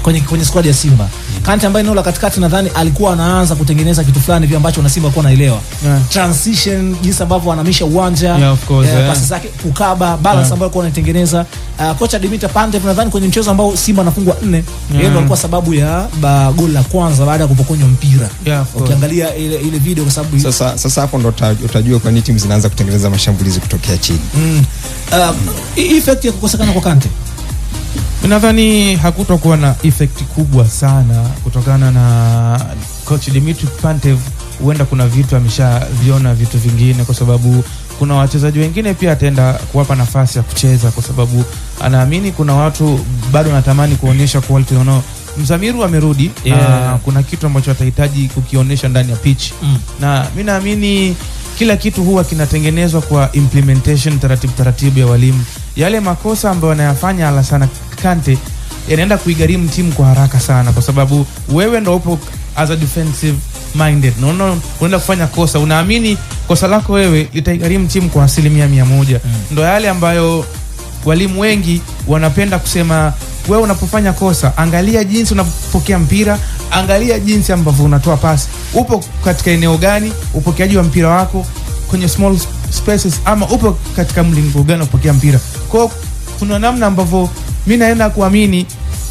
kwenye squad ya Simba. Kante ambaye eneo la katikati nadhani alikuwa anaanza kutengeneza kitu fulani hivi ambacho na Simba kwa naelewa. Transition, jinsi ambavyo anahamisha uwanja, pasi zake, kukaba, balance ambayo alikuwa anatengeneza. Kocha Dimitar Pantev nadhani kwenye mchezo ambao Simba anafungwa 4, yeye ndo alikuwa sababu ya goli la kwanza baada ya kupokonywa mpira. Ukiangalia ile video kwa sababu sasa hapo ndo utajua kwa nini timu zinaanza kutengeneza mashambulizi kutokea chini. Effect ya kukosekana kwa Kante, nadhani hakutokuwa na effect kubwa sana kutokana na coach Dimitar Pantev. Huenda kuna vitu ameshaviona vitu vingine, kwa sababu kuna wachezaji wengine pia ataenda kuwapa nafasi ya kucheza, kwa sababu anaamini kuna watu bado natamani kuonyesha quality wao. Mzamiru amerudi, kuna kitu ambacho atahitaji kukionyesha ndani ya pitch. Na mimi naamini kila kitu huwa kinatengenezwa kwa implementation, taratibu ya walimu. Yale makosa ambayo anayafanya Alassane Kante yanaenda kuigharimu timu kwa haraka sana, kwa sababu wewe ndio upo as a defensive minded. Unaenda kufanya kosa, unaamini kosa lako wewe litaigharimu timu kwa 100%. Ndio yale ambayo walimu wengi wanapenda kusema, wewe unapofanya kosa, angalia jinsi unapokea mpira, angalia jinsi ambavyo unatoa pasi. Upo katika eneo gani upokeaji wa mpira wako, kwenye small spaces, ama upo katika mlingo gani upokea mpira. Kwa kuna namna ambavyo mimi naenda kuamini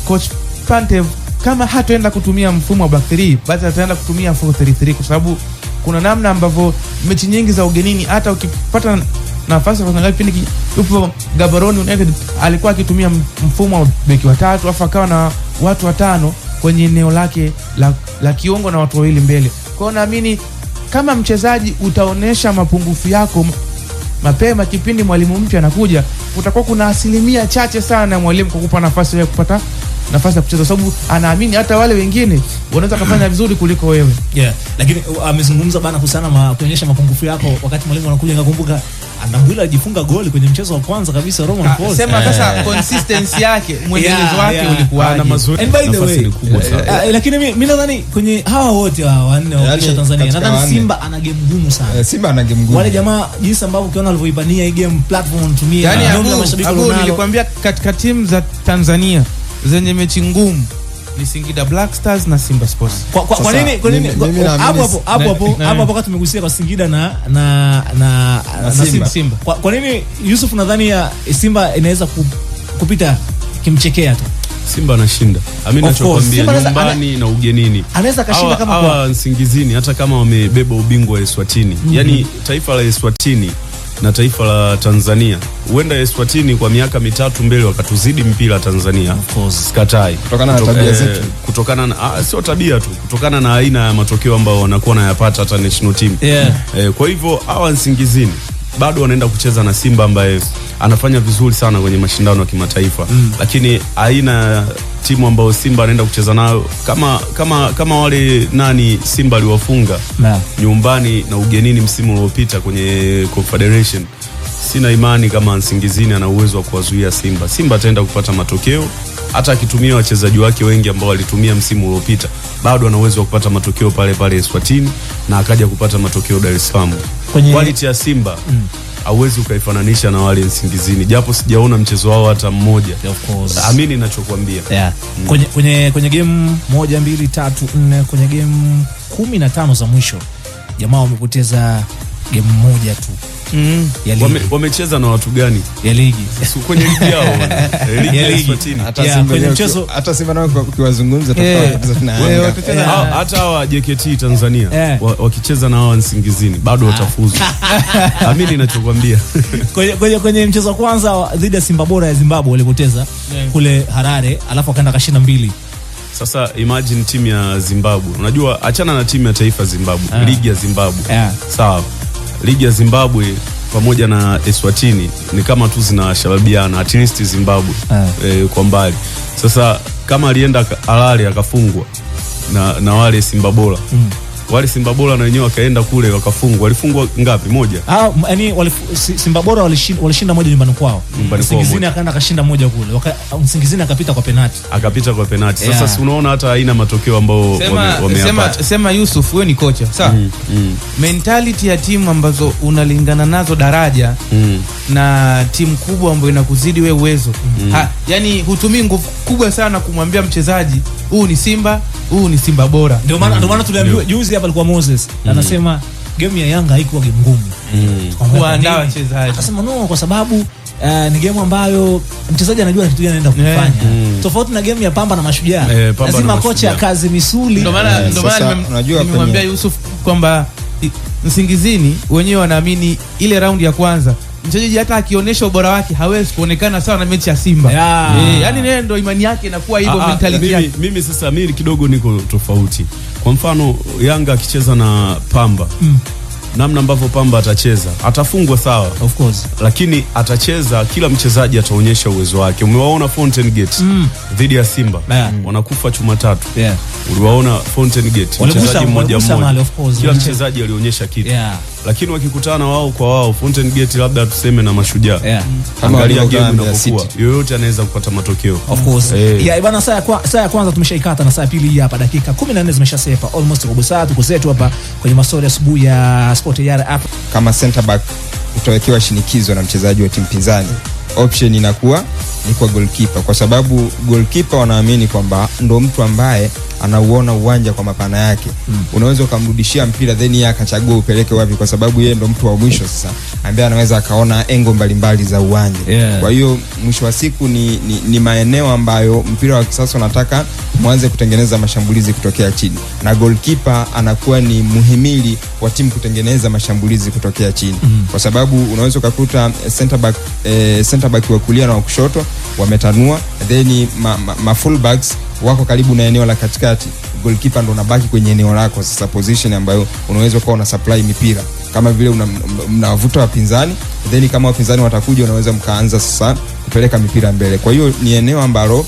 coach Pantev kama hataenda kutumia mfumo wa back 3, basi ataenda kutumia 4-3-3, kwa sababu kuna namna ambavyo mechi nyingi za ugenini, hata ukipata nafasi ya kuangalia kipindi yupo Gaborone United alikuwa akitumia mfumo wa beki watatu, afa akawa na watu 5 kwenye eneo lake la kiungo na watu wawili mbele. Kwa hiyo naamini kama mchezaji utaonesha mapungufu yako mapema kipindi mwalimu mpya anakuja, utakuwa kuna asilimia chache sana ya mwalimu kukupa nafasi ya kupata nafasi ya kucheza, sababu anaamini hata wale wengine wanaweza kufanya vizuri kuliko wewe. Lakini amezungumza bana kuhusiana kuonyesha mapungufu yako wakati mwalimu anakuja. Ngakumbuka Andambwile alifunga goli kwenye mchezo wa kwanza kabisa Roman Falls. Sema sasa consistency yake, mwendelezo wake ulikuwa na mazuri. And by the way, ni kubwa sana. Lakini mimi nadhani kwenye hawa wote wanne wa Tanzania, nadhani Simba ana game ngumu sana. Simba ana game ngumu. Wale jamaa jinsi ambavyo ukiona alivyoibania hii game platform tumia, nilikwambia katika timu za Tanzania zenye mechi ngumu ni Singida Black Stars na Simba Sports. Kwa nini hapo wakati tumegusia kwa Singida na Simba. Kwa nini Yusuf nadhani ya Simba inaweza kupita kimchekea tu? Simba anashinda. Amini nachokwambia, nyumbani na ugenini. Anaweza kashinda kama kwa Nsingizini, hata kama wamebeba ubingwa wa Eswatini. Yani taifa la Eswatini na taifa la Tanzania, huenda Eswatini kwa miaka 3 mbele wakatuzidi mpira Tanzania. Sikatai. Kutokana na tabia zetu. Kutokana na sio tabia tu, kutokana na aina ya matokeo ambayo wanakuwa nayapata hata national team. Kwa hivyo hawa Nsingizini bado wanaenda kucheza na Simba ambaye anafanya vizuri sana kwenye mashindano ya kimataifa. Lakini aina timu ambayo Simba anaenda kucheza nayo kama wale Simba aliwafunga nyumbani na ugenini msimu uliopita kwenye Confederation, sina imani kama Nsingizini ana uwezo wa kuwazuia Simba. Simba ataenda kupata matokeo, hata akitumia wachezaji wake wengi ambao walitumia msimu uliopita, bado ana uwezo wa kupata matokeo pale Eswatini na akaja kupata matokeo Dar es Salaam. Quality ya Simba hauwezi ukaifananisha na wale Nsingizini, japo sijaona mchezo wao hata mmoja. Amini ninachokuambia. Kwenye game 1 2 3 4 kwenye game 15 za mwisho jamaa wamepoteza game moja tu. Wamecheza na watu gani? Ya ligi. Kwenye ligi yao. Ligi ya Eswatini. Hata Simba nao ukiwazungumza hata wa JKT Tanzania wakicheza na hao Nsingizini bado watafuzu. Amini ninachokuambia. Kwenye mchezo wa kwanza dhidi ya Simba Bora ya Zimbabwe walipoteza kule Harare, alafu akaenda kashinda 2. Sasa imagine timu ya Zimbabwe. Unajua achana na timu ya taifa Zimbabwe, ligi ya Zimbabwe. Sawa. Ligi ya Zimbabwe pamoja na Eswatini ni kama tu zinasharabiana, at least Zimbabwe kwa mbali. Sasa kama alienda Harare akafungwa na wale Simba Bora, wale Simba Bora na wenyewe wakaenda kule wakafungwa. Walifungwa ngapi? Moja. Yani Simba Bora walishinda moja nyumbani kwao. Msingizini akaenda akashinda moja kule. Msingizini akapita kwa penalti. Sasa si unaona hata haina matokeo ambao wameyapata. Sema Yusuf, wewe ni kocha. Sawa. Mentality ya timu ambazo unalingana nazo daraja na timu kubwa ambayo inakuzidi wewe uwezo. Yani hutumii nguvu kubwa sana kumwambia mchezaji huu ni Simba, huu ni Simba Bora. Ndio maana tuliambiwa juzi hapa alikuwa Moses anasema game ya Yanga haikuwa game ngumu. Kuandaa wachezaji. Akasema no, kwa sababu ni game ambayo mchezaji anajua kitu gani anaenda kufanya. Tofauti na game ya Pamba na Mashujaa. Lazima kocha kazi misuli. Ndio maana nimemwambia Yusuf kwamba Msingizini wenyewe wanaamini ile round ya kwanza mchezaji hata akionyesha ubora wake hawezi kuonekana sawa na mechi ya Simba. Yani yeye ndio imani yake inakuwa hivyo, mentality yake. Mimi kidogo niko tofauti. Kwa mfano Yanga akicheza na Pamba, namna ambavyo Pamba atacheza, atafungwa sawa, of course, lakini atacheza, kila mchezaji ataonyesha uwezo wake. Umewaona Fountain Gate dhidi ya Simba, wanakufa chuma 3. Uliwaona Fountain Gate, mchezaji mmoja, kila mchezaji alionyesha kitu. Lakini wakikutana wao kwa wao, Fountain Gate labda tuseme na Mashujaa, angalia game inapokuwa, yoyote anaweza kupata matokeo, of course. Bwana, saa ya kwanza tumeshaikata na saa ya pili hapa, dakika 14 zimeshasepa almost robo saa. Tuko zetu hapa kwenye mastori asubuhi ya Sport Yara hapa. Kama center back utawekewa shinikizo na mchezaji wa timu pinzani, option inakuwa ni kwa goalkeeper, kwa sababu goalkeeper wanaamini kwamba ndo mtu ambaye anauona uwanja kwa mapana yake. Unaweza ukamrudishia mpira then yeye akachagua upeleke wapi, kwa sababu yeye ndo mtu wa mwisho sasa ambaye anaweza akaona engo mbalimbali za uwanja. Kwa hiyo mwisho wa siku ni maeneo ambayo mpira wa kisasa unataka mwanze kutengeneza mashambulizi kutokea chini, na goalkeeper anakuwa ni muhimili wa timu kutengeneza mashambulizi kutokea chini. Kwa sababu unaweza ukakuta center back wa kulia na wa kushoto wametanua, then ma full backs wako karibu na eneo la katikati. Goalkeeper ndo unabaki kwenye eneo lako sasa, position ambayo unaweza kuwa una supply mipira kama vile mnawavuta wapinzani, then kama wapinzani watakuja unaweza mkaanza sasa kupeleka mipira mbele. Kwa hiyo ni eneo ambalo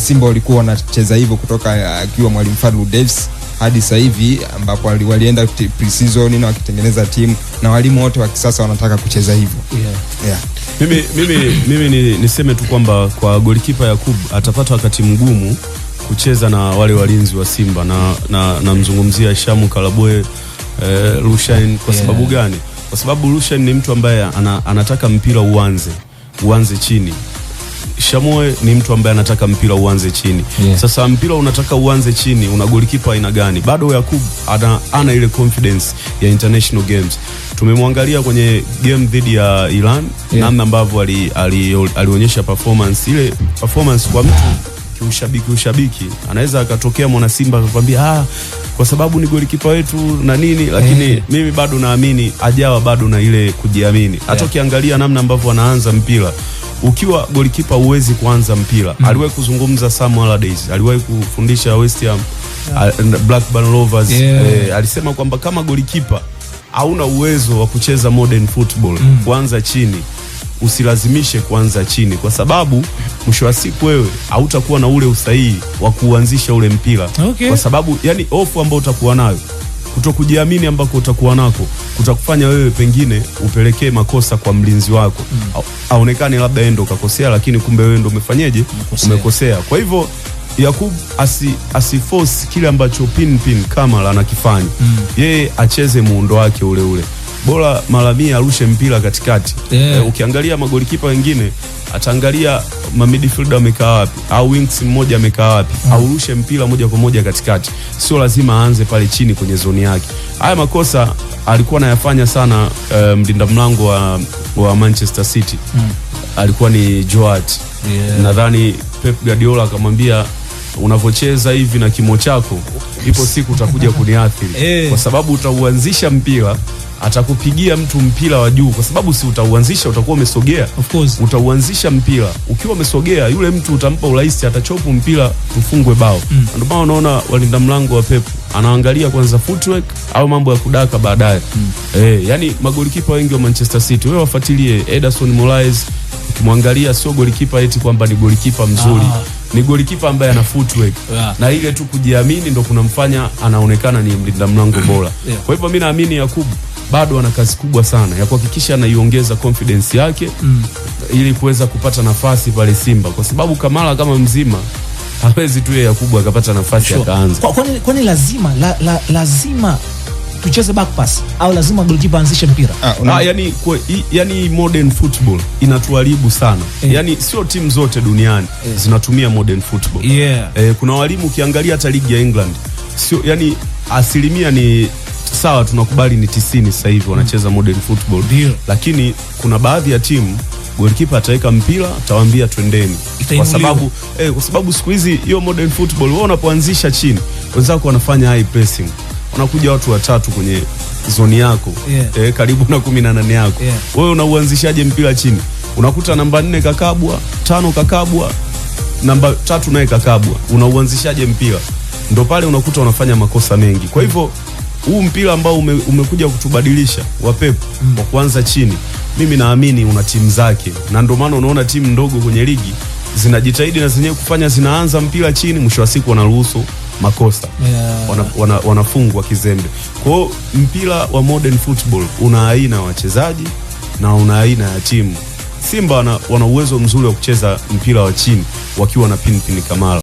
Simba walikuwa wanacheza hivyo kutoka akiwa mwalimu Fadlu Davis hadi sasa hivi ambapo walienda pre-season na wakitengeneza timu, na walimu wote wa kisasa wanataka kucheza hivyo. Mimi niseme tu kwamba kwa goalkeeper Yakub atapata wakati mgumu kucheza na wale walinzi wa Simba, na mzungumzia Shamu Kalaboe, Rushain. Kwa sababu gani? Kwa sababu Rushain ni mtu ambaye anataka mpira uanze chini. Shamoe ni mtu ambaye anataka mpira uanze chini. Sasa mpira unataka uanze chini, una goalkeeper aina gani? Bado Yakub ana ile confidence ya international games. Tumemwangalia kwenye game dhidi ya Iran, namna ambavyo alionyesha performance. Ile performance kwa mtu ushabiki anaweza akatokea mwana Simba akakwambia kwa sababu ni goalkeeper wetu na nini, lakini mimi bado naamini ajawa bado na ile kujiamini. Hata ukiangalia namna ambavyo anaanza mpira, ukiwa goalkeeper huwezi kuanza mpira. Aliwahi kuzungumza Sam Allardyce, aliwahi kufundisha West Ham, Blackburn Rovers, alisema kwamba kama goalkeeper hauna uwezo wa kucheza modern football, kuanza chini, usilazimishe kuanza chini, kwa sababu mwisho wa siku wewe hautakuwa na ule usahihi wa kuanzisha ule mpira. Kwa sababu yani hofu ambayo utakuwa nayo, kutokujiamini ambako utakuwa nako, kutakufanya wewe pengine upelekee makosa kwa mlinzi wako, aonekane labda yeye ndo kakosea, lakini kumbe wewe ndo umefanyaje, umekosea. Kwa hivyo Yakub asiforce kile ambacho pin kama anakifanya. Yeye acheze muundo wake ule. Bora Malamia arushe mpira katikati. Ukiangalia magolikipa wengine, ataangalia ma midfielder wamekaa wapi, au wings mmoja amekaa wapi, au rushe mpira moja kwa moja katikati. Sio lazima aanze pale chini kwenye zoni yake. Haya makosa alikuwa anayafanya sana mlinda mlango wa Manchester City. Alikuwa ni Joat. Nadhani Pep Guardiola akamwambia, unavocheza hivi na kimo chako, ipo siku utakuja kuniathiri. Kwa sababu utauanzisha mpira, atakupigia mtu mpira wa juu, kwa sababu si utauanzisha, utakuwa umesogea. Utauanzisha mpira ukiwa umesogea, yule mtu utampa urahisi, atachopu mpira tufungwe bao. Ndio maana unaona walinda mlango wa Pep anaangalia kwanza footwork au mambo ya kudaka baadaye. Yani magolikipa wengi wa Manchester City, wewe wafuatilie Ederson Moraes, ukimwangalia sio golikipa eti kwamba ni golikipa mzuri. ni golikipa ambaye ana footwork na ile tu kujiamini ndo kunamfanya anaonekana ni mlinda mlango bora. Kwa hivyo mimi naamini Yakubu bado ana kazi kubwa sana ya kuhakikisha anaiongeza confidence yake ili kuweza kupata nafasi pale Simba, kwa sababu Kamara kama mzima hawezi tu yeye Yakubu akapata nafasi akaanza. Kwani lazima tucheze back pass au lazima goalkeeper anzishe mpira? Yani modern football inatuharibu sana. Yani sio timu zote duniani zinatumia modern football. Kuna walimu ukiangalia hata ligi ya England sio, yani asilimia ni sawa, tunakubali ni 90 sasa hivi wanacheza modern football. Lakini kuna baadhi ya timu goalkeeper ataweka mpira, atawaambia twendeni. Kwa sababu siku hizi hiyo modern football wao unapoanzisha chini, wenzako wanafanya high pressing. Wanakuja watu watatu kwenye zoni yako, karibu na 18 yako. Wewe unauanzishaje mpira chini? Unakuta namba 4 kakabwa, 5 kakabwa, namba 3 naye kakabwa. Unauanzishaje mpira? Ndio pale unakuta unafanya makosa mengi. Kwa hivyo huu mpira ambao umekuja kutubadilisha wa Pep wa kuanza chini, mimi naamini una timu zake, na ndio maana unaona timu ndogo kwenye ligi zinajitahidi na zenyewe kufanya, zinaanza mpira chini, mwisho wa siku wanaruhusu makosa, wanafungwa kizembe. Kwa hiyo mpira wa modern football una aina ya wachezaji na una aina ya timu. Simba wana uwezo mzuri wa kucheza mpira wa chini wakiwa na Pinpin Kamara.